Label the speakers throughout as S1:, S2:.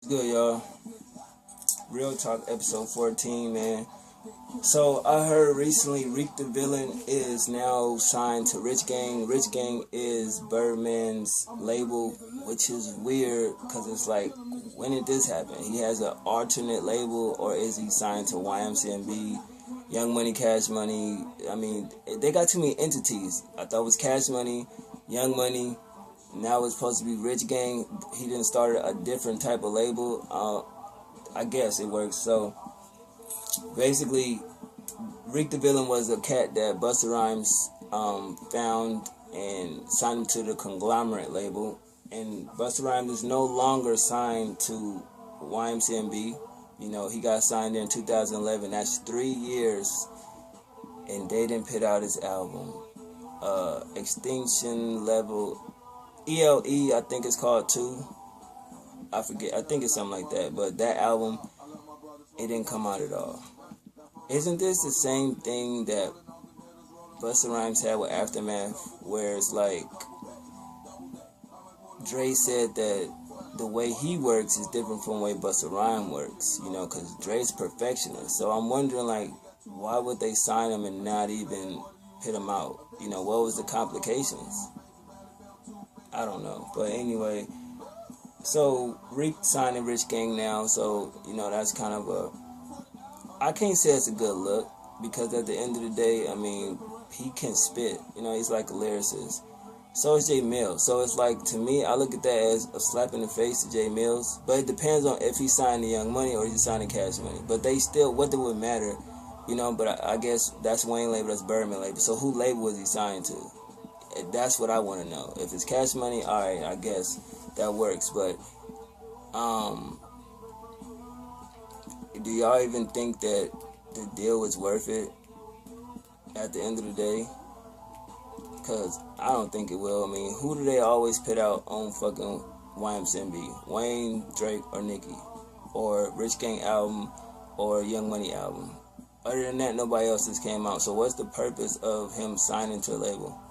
S1: Good, y'all. Real Talk episode 14, man. So I heard recently Reek the Villain is now signed to Rich Gang. Rich Gang is Birdman's label, which is weird because it's like, when did this happen? He has an alternate label, or is he signed to YMCMB, Young Money, Cash Money? I mean, they got too many entities. I thought it was Cash Money, Young Money. Now it's supposed to be Rich Gang. He didn't start a different type of label. I guess it works. So basically, Reek the Villain was a cat that Busta Rhymes found and signed him to the conglomerate label. And Busta Rhymes is no longer signed to YMCMB. You know, he got signed there in 2011. That's 3 years. And they didn't put out his album. Extinction Level ELE, I think it's called too. I forget. I think it's something like that. But that album, it didn't come out at all. Isn't this the same thing that Busta Rhymes had with Aftermath, where it's like Dre said that the way he works is different from the way Busta Rhymes works, you know, because Dre's perfectionist. So I'm wondering, like, why would they sign him and not even put him out? You know, what was the complications? I don't know. But anyway, so Reek signing Rich Gang now, so, you know, that's kind of I can't say it's a good look, because at the end of the day, I mean, he can spit. You know, he's like a lyricist. So is Jay Mills. So it's like, to me, I look at that as a slap in the face to Jay Mills. But it depends on if he's signing Young Money or he's signing Cash Money. But they still, what it would matter, you know, but I guess that's Wayne label, that's Birdman label. So who label was he signed to? That's what I want to know. If it's Cash Money, alright, I guess that works. But do y'all even think that the deal was worth it at the end of the day? Because I don't think it will. I mean, who do they always put out on fucking YMCMB? Wayne, Drake, or Nicki? Or Rich Gang album, or Young Money album? Other than that, nobody else has came out. So what's the purpose of him signing to a label?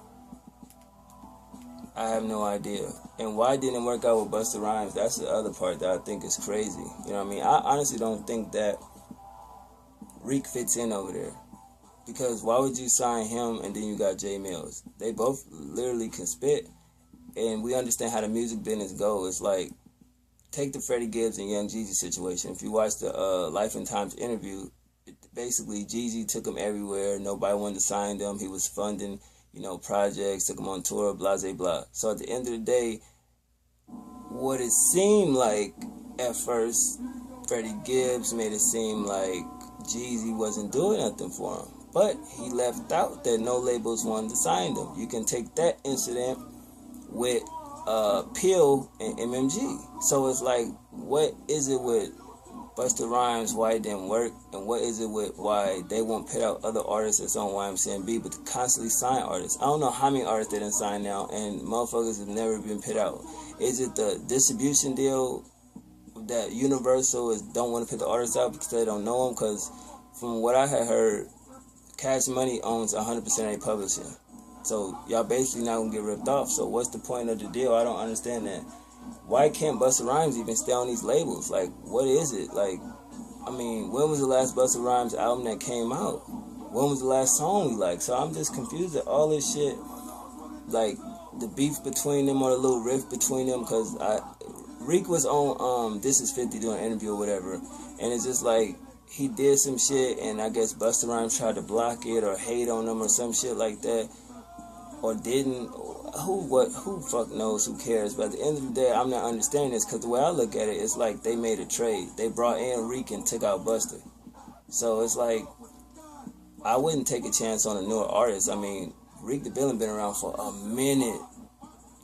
S1: I have no idea. And why didn't it work out with Busta Rhymes? That's the other part that I think is crazy. You know what I mean? I honestly don't think that Reek fits in over there. Because why would you sign him and then you got Jay Mills? They both literally can spit. And we understand how the music business goes. It's like, take the Freddie Gibbs and Young Jeezy situation. If you watch the Life and Times interview, basically Jeezy took him everywhere. Nobody wanted to sign them. He was funding, you know, projects, took him on tour, blah, blah, blah. So at the end of the day, what it seemed like at first, Freddie Gibbs made it seem like Jeezy wasn't doing nothing for him. But he left out that no labels wanted to sign them. You can take that incident with Pill and MMG. So it's like, what is it with Busta Rhymes, why it didn't work, and what is it with why they won't put out other artists that's on YMCMB, but to constantly sign artists? I don't know how many artists they didn't sign now, and motherfuckers have never been put out. Is it the distribution deal that Universal don't want to put the artists out because they don't know them? Because from what I had heard, Cash Money owns 100% of their publishing. So y'all basically not going to get ripped off. So what's the point of the deal? I don't understand that. Why can't Busta Rhymes even stay on these labels? Like, what is it? Like, I mean, when was the last Busta Rhymes album that came out? When was the last song we liked? So I'm just confused at all this shit. Like, the beef between them or the little rift between them. Because Reek was on This Is 50 doing an interview or whatever. And it's just like, he did some shit and I guess Busta Rhymes tried to block it or hate on him or some shit like that. Or didn't. Who fuck knows, who cares? But at the end of the day, I'm not understanding this, because the way I look at it, it's like they made a trade. They brought in Reek and took out Busta. So it's like, I wouldn't take a chance on a newer artist. I mean, Reek the Villain been around for a minute.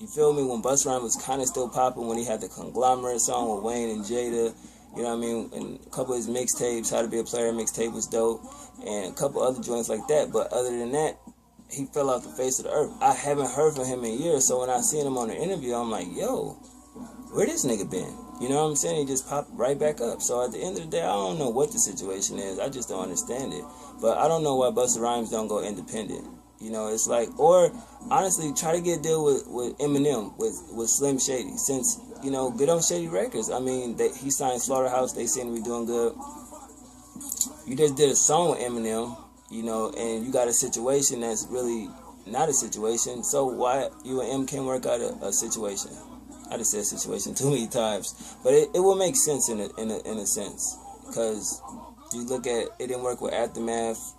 S1: You feel me? When Busta Rhymes was kind of still popping, when he had the Conglomerate song with Wayne and Jada, you know what I mean? And a couple of his mixtapes, How to Be a Player mixtape was dope, and a couple other joints like that. But other than that, he fell off the face of the earth. I haven't heard from him in years, so when I seen him on the interview, I'm like, yo, where this nigga been? You know what I'm saying? He just popped right back up. So at the end of the day, I don't know what the situation is. I just don't understand it. But I don't know why Busta Rhymes don't go independent. You know, it's like, or honestly, try to get a deal with Eminem, with Slim Shady. Since you know, get on Shady Records. I mean, he signed Slaughterhouse. They seem to be doing good. You just did a song with Eminem, you know, and you got a situation that's really not a situation. So why you and M can't work out a situation? I just said situation too many times, but it will make sense in a sense, because you look at it didn't work with Aftermath,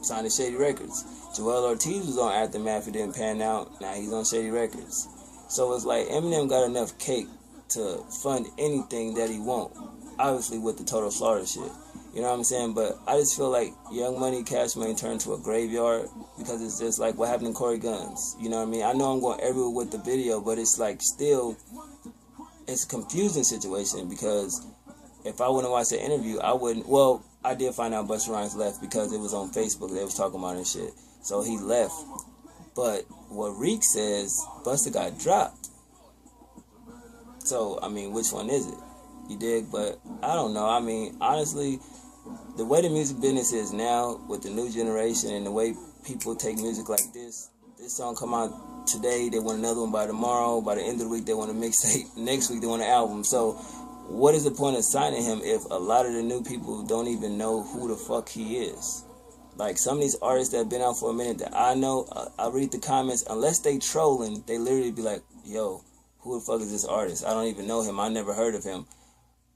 S1: signed to Shady Records. Joel Ortiz was on Aftermath, it didn't pan out. Now he's on Shady Records. So it's like Eminem got enough cake to fund anything that he want. Obviously with the Total Slaughter shit. You know what I'm saying? But I just feel like Young Money, Cash Money turned to a graveyard, because it's just like what happened to Corey Guns. You know what I mean? I know I'm going everywhere with the video, but it's like still, it's a confusing situation, because if I wouldn't watch the interview, I wouldn't. Well, I did find out Busta Rhymes left because it was on Facebook. They was talking about it and shit. So he left. But what Reek says, Busta got dropped. So, I mean, which one is it? You dig? But I don't know. I mean, honestly, the way the music business is now with the new generation and the way people take music like this song come out today, they want another one by tomorrow. By the end of the week, they want a mixtape. Next week, they want an album. So what is the point of signing him if a lot of the new people don't even know who the fuck he is? Like some of these artists that have been out for a minute that I know, I read the comments, unless they trolling, they literally be like, yo, who the fuck is this artist? I don't even know him. I never heard of him.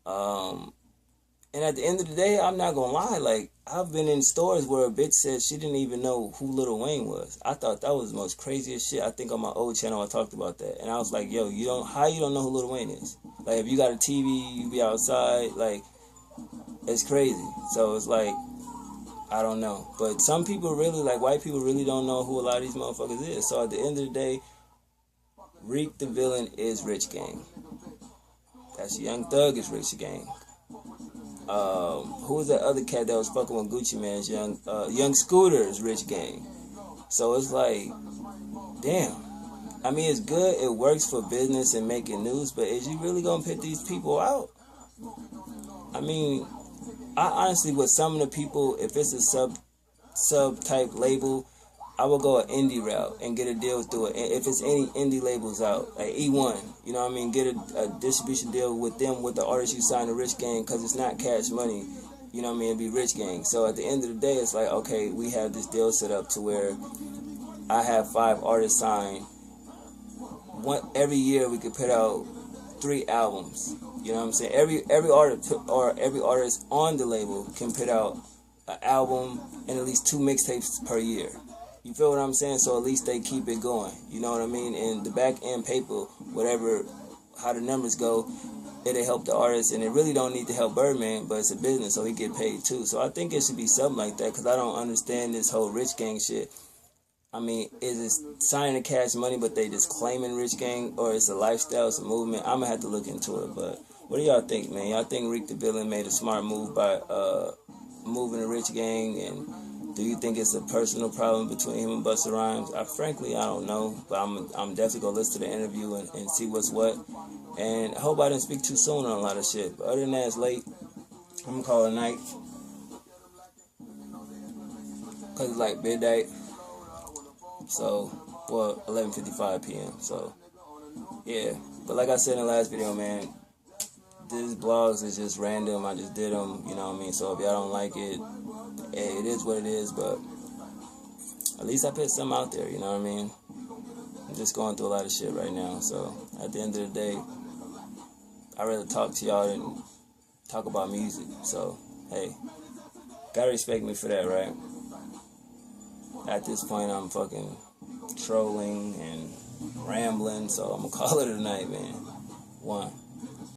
S1: And at the end of the day, I'm not gonna lie, like, I've been in stores where a bitch said she didn't even know who Lil Wayne was. I thought that was the most craziest shit. I think on my old channel I talked about that. And I was like, yo, how you don't know who Lil Wayne is? Like, if you got a TV, you be outside, like, it's crazy. So it's like, I don't know. But some people really, like, white people really don't know who a lot of these motherfuckers is. So at the end of the day, Reek the Villain is Rich Gang. That's Young Thug is Rich Gang. Who was that other cat that was fucking with Gucci Mane's Young Scooter is Rich Gang. So it's like, damn. I mean, it's good. It works for business and making news, but is you really gonna pit these people out? I mean, I honestly, with some of the people, if it's a sub type label, I will go an indie route and get a deal through it. If it's any indie labels out, like E1, you know what I mean? Get a distribution deal with them, with the artist you sign to Rich Gang, because it's not Cash Money, you know what I mean? It'd be Rich Gang. So at the end of the day, it's like, okay, we have this deal set up to where I have 5 artists signed. Every year we could put out 3 albums. You know what I'm saying? Every artist or every artist on the label can put out an album and at least 2 mixtapes per year. You feel what I'm saying? So at least they keep it going. You know what I mean? And the back end paper, whatever, how the numbers go, it'll help the artist. And it really don't need to help Birdman, but it's a business, so he get paid too. So I think it should be something like that, because I don't understand this whole Rich Gang shit. I mean, is it signing the Cash Money, but they just claiming Rich Gang, or it's a lifestyle, it's a movement? I'm going to have to look into it. But what do y'all think, man? Y'all think Reek the Villain made a smart move by moving the Rich Gang? And do you think it's a personal problem between him and Busta Rhymes? Frankly, I don't know. But I'm definitely going to listen to the interview and see what's what. And I hope I didn't speak too soon on a lot of shit. But other than that, it's late. I'm going to call it a night. Because it's like midnight. So, well, 11:55 p.m. So, yeah. But like I said in the last video, man, these blogs is just random. I just did them, you know what I mean? So if y'all don't like it, hey, it is what it is. But at least I put something out there, you know what I mean? I'm just going through a lot of shit right now. So at the end of the day, I'd rather talk to y'all than talk about music. So, hey, gotta respect me for that, right? At this point, I'm fucking trolling and rambling, so I'm gonna call it a night, man. 1.